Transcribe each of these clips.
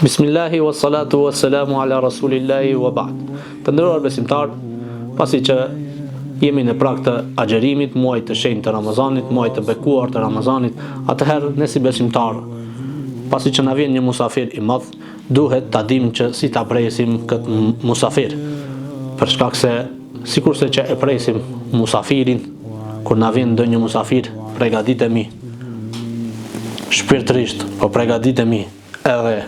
Bismillahi wa salatu wa salamu ala rasulillahi wa ba'd. Të nderuar besimtar, pasi që jemi në prag të agjerimit, muajit të shenjtë të Ramazanit, muajit të bekuar të Ramazanit, atëherë ne si besimtar, pasi që na vjen një musafir i madh, duhet ta dimë që si ta presim këtë musafir. Për shkak se sikurse që e presim musafirin, kur na vjen ndonjë musafir, përgatitemi shpirtërisht, po përgatitemi edhe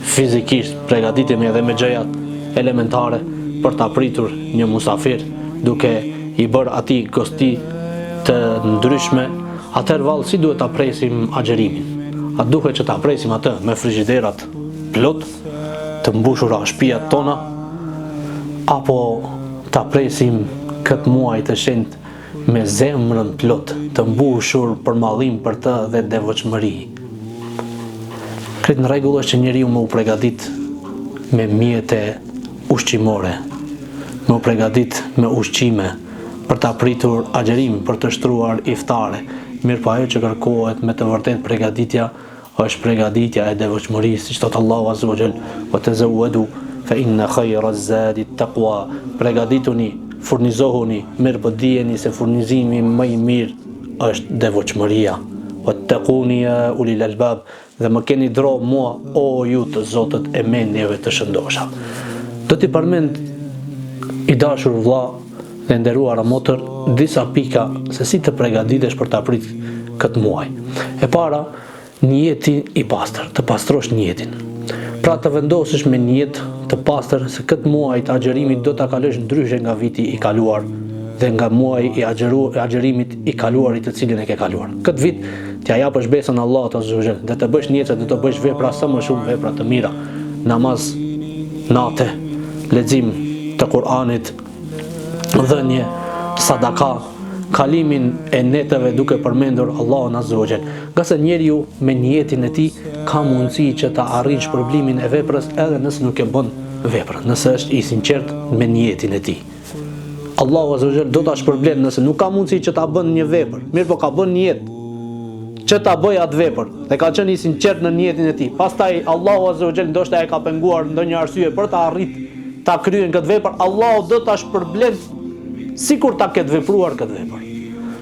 fizikisht, përgatitemi edhe me gjërat elementare për ta pritur një musafir, duke i bërë atij gosti të ndryshme. Atëherë vallë, si duhet ta presim agjerimin? A duhet që ta presim atë me frigiderat plot, të mbushura shtëpiat tona, apo ta presim këtë muaj të shenjtë me zemrën plot, të mbushur për mallim për të dhe devotshmëri? Kretë në rregull është që njeriu më u përgatit me mjete ushqimore, më u përgatit me ushqime për ta pritur agjerimin, për të shtruar iftare. Mirë po ajo që kërkohet me të vërtet përgatitja është përgatitja e devotshmërisë, siç thot Allahu azza wa jall: "Wa tazawwadu fa inna khayra az-zadi at-taqwa." Përgatituni, furnizohuni, mirë po dijeni se furnizimi më i mirë është devotshmëria. "Wattaquni ya ulil albab." Dhe më keni dro mua, o ju të zotët e mendjeve të shëndosha. Do t'i përmend i dashur vëlla dhe nderuara motër disa pika se si të përgatitesh për ta pritur këtë muaj. E para, njeti i pastër, të pastrosh njetin. Pra të vendosësh me njet të pastër se këtë muaj të agjerimit do ta kalosh ndryshe nga viti i kaluar dhe nga muaji i agjerimit i kaluarit të cilin e ke kaluar. Këtë vit t'ja japësh besën Allahut azza wa jall, dhe të bësh niyet se do të bësh vepra sa më shumë, vepra të mira, namaz natë, lexim të Kuranit, dhënie, sadaka, kalimin e netëve duke përmendur Allahun azza wa jall. Qase njeriu me niyetin e tij ka mundësi që ta arrijë shpërblimin e veprës edhe nëse nuk e bën veprën, nëse është i sinqert me niyetin e tij. Allahu azza wa jall do ta shpërblen nëse nuk ka mundësi që ta bën një vepër, mirë po ka bën niyet që ta bëj atë vepër dhe ka qenë i sinqert në niyetin e tij. Pastaj Allahu azza wa jall ndoshta e ka penguar ndonjë arsye për ta arrit ta kryen këtë vepër, Allahu do ta shpërblen sikur ta ketë vepruar këtë vepër.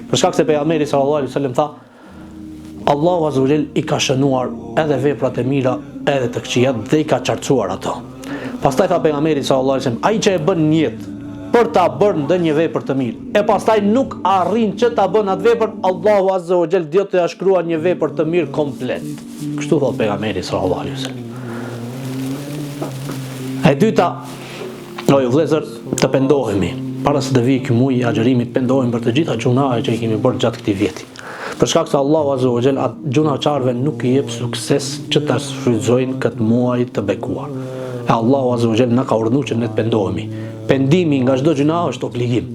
Për shkak se pejgamberi sallallahu alaihi wasallam tha, Allahu azza wa jall i ka shënuar edhe veprat e mira edhe të këqija dhe i ka qartësuar ato. Pastaj tha pejgamberi sallallahu alaihi wasallam, ai që e bën niyet për ta bërë ndonjë vepër të mirë, e pastaj nuk arrin që ta bën atë vepër, Allahu azza wa jall do t'ia shkruaj një vepër të mirë komplet. Kështu thot pejgamberi sallallahu alaihi wasallam. E dyta, oj vëllezër, të pendohemi. Para se të vijë ky muaj i agjerimit, pendohemi për të gjitha gjunahet që i kemi bërë gjatë këtij vjeti. Për shkak se Allahu azza wa jall atë gjunaçarëve nuk i jep sukses që ta shfrytëzojnë këtë muaj të bekuar. E Allahu azza wa jall na ka urdhëruar që ne të pendohemi. Pendimi nga çdo gjuna është obligim.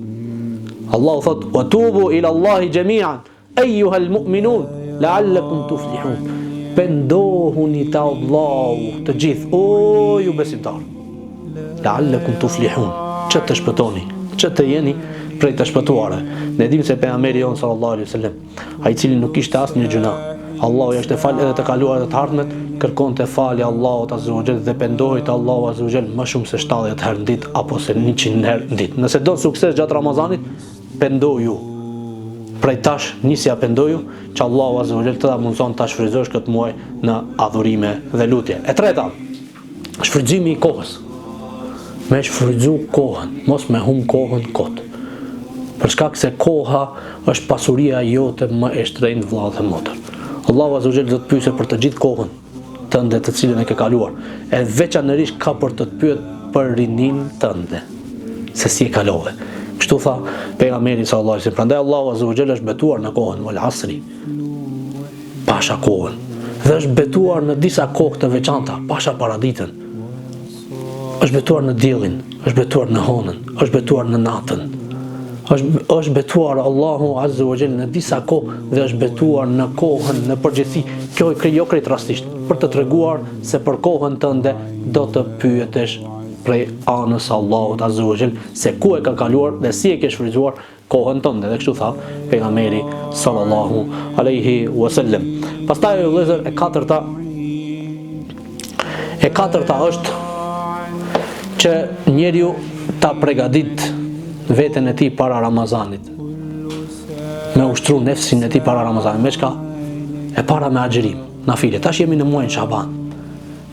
Allahu thot: "Wa tubu ila Allahi jami'an ayyuhal mu'minun la'allakum tuflihun." Pendohuni te Allahu të gjithë, o ju besimtar. La'allakum tuflihun, që të shpëtoni, që të jeni prej të shpëtuarve. Ne dimë se pejgamberi jon sallallahu alaihi wasallam, ai i cili nuk kishte asnjë gjuna, Allahu ja ishte fal edhe të kaluar dhe të ardhmet, kërkonte falje Allahut azza wa jall dhe pendohej te Allahu azza wa jall më shumë se 70 herë në ditë apo se 100 herë në ditë. Nëse do sukses gjatë Ramazanit, pendoju. Prej tash nisja pendoju që Allahu azza wa jall të ta mundson ta shfrytëzosh këtë muaj në adhurime dhe lutje. E treta, shfrytëzimi i kohës. Me shfrytëzu kohën, mos me hum kohën kot. Për shkak se koha është pasuria jote më e shtrenjtë vëlla dhe motër. Allahu azza wa jall do të pyesë për të gjithë kohën tënde të cilën e ke kaluar. E veçanërisht ka për të pyet për rinin tënde, se si e kalove. Kështu tha pejgamberi sallallahu alaihi wasallam. Prandaj Allahu azza wa jall është betuar në kohën wal asri, pasha kohën, dhe është betuar në disa kohë të veçanta, pasha paraditën. Është betuar në diellin, është betuar në honën, është betuar në natën. Është betuar Allahu azza wa jall në disa kohë dhe është betuar në kohën në përgjithësi. Kjo jo krejt rastisht, për të treguar se për kohën tënde do të pyetesh prej anës Allahut azza wa jall se ku e ka kaluar dhe si e ke shfrytzuar kohën tënde. Dhe kështu tha pejgamberi sallallahu alaihi wasallam. Pastaj vëllezër, e E katërta është që njeriu ta përgatit veten e tij para Ramazanit. Me ushtru nefsin e tij para Ramazanit. Me çka? E para me agjërim, nafile. Tash jemi në muajin Shaban.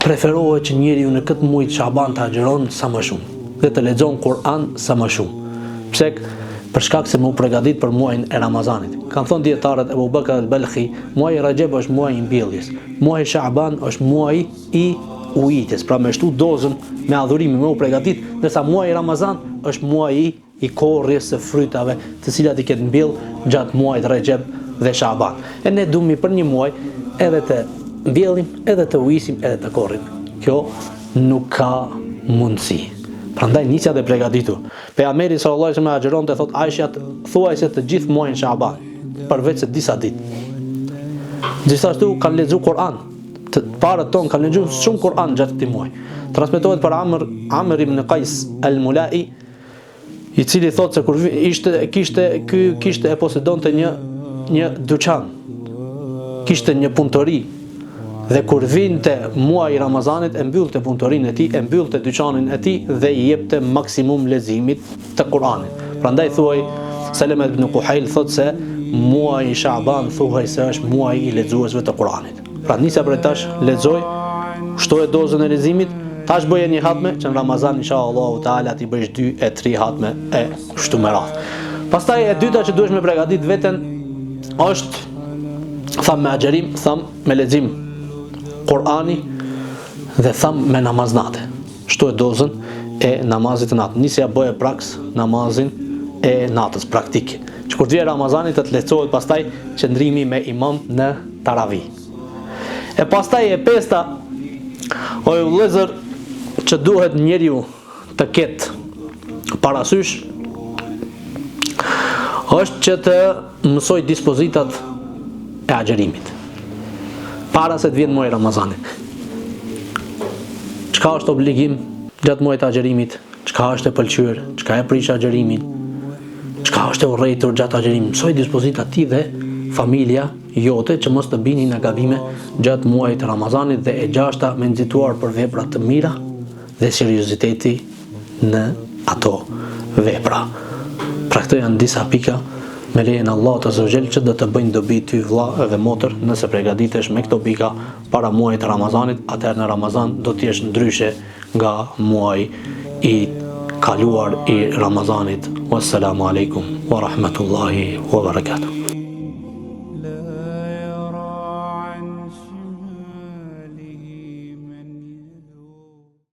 Preferohet që njeriu në këtë muaj Shaban të agjëron sa më shumë dhe të lexon Kur'an sa më shumë. Pse? Për shkak se më u përgatit për muajin e Ramazanit. Kanë thënë dietarët Abu Bakr al-Balkhi, muaji Rajab është muaji i mbjelljes. Muaji Shaban është muaji i ujitjes, pra me shtu dozën me adhurime, me u përgatit, ndërsa muaji Ramazan është muaji i korrjes së frytave, të cilat i ketë mbjell gjatë muajit Rajab dhe Shaban. E ne duhemi për një muaj edhe të mbjellim, edhe të ujisim, edhe të korrim. Kjo nuk ka mundësi. Prandaj nisja dhe përgatitur. Pejgamberi sallallahu alajhi wasallam agjeronte, thot Aisha, thuajse të gjithë muajin Shaban, përveç se disa ditë. Gjithashtu kanë lexuar Kur'an. Të parët tonë kanë lexuar shumë Kur'an gjatë këtij muaji. Transmetohet për Amr ibn Qais al-Mulai, i cili thotë se kur kishte e posedonte një dyqan, kishte një punëtori, dhe kur vinte muaji i Ramazanit e mbyllte punëtorinë e tij, e mbyllte dyqanin e tij dhe i jepte maksimum leximit të Kur'anit. Prandaj thuaj Salama ibn Quhail thotë se muaji i Shaban thuaj se është muaji i lexuesve të Kur'anit. Pra nisja për tash lexoj, shtoje dozën e leximit, tash bëje një hatme që në Ramazan inshallah taala ti bësh 2 e 3 hatme e kështu me radhë. Pastaj e dyta që duhesh me përgatit veten është tham me agjerim, tham me lexim Kur'ani dhe tham me namaznate. Shtoje dozën e namazit të natës. Nisja bëje praks namazin e natës, praktike. Që kur vjen Ramazani të lehtësohet pastaj qëndrimi me imam në taravih. E pastaj e pesta, o vëllezër, që duhet njeriu të ketë parasysh është që të mësoj dispozitat e agjerimit para se të vjen muaji Ramazanit. Çka është obligim gjatë muajit të agjerimit, çka është e pëlqyer, çka e prish agjerimin, çka është e urrëtur gjatë agjerimit. Mësoj dispozitat ti dhe familja jote që mos të bini në gabime gjatë muajit të Ramazanit, dhe e gjashta me nxituar për vepra të mira dhe serioziteti në ato vepra. Pra këto janë disa pika me lejen Allahut azza wa jall që do të bëjnë dobi ty vëlla dhe motër nëse përgatitesh me këto pika para muajit të Ramazanit. Atëherë në Ramazan do të jesh ndryshe nga muaji i kaluar i Ramazanit. Wassalamu alaikum wa rahmatullahi wa barakatuh.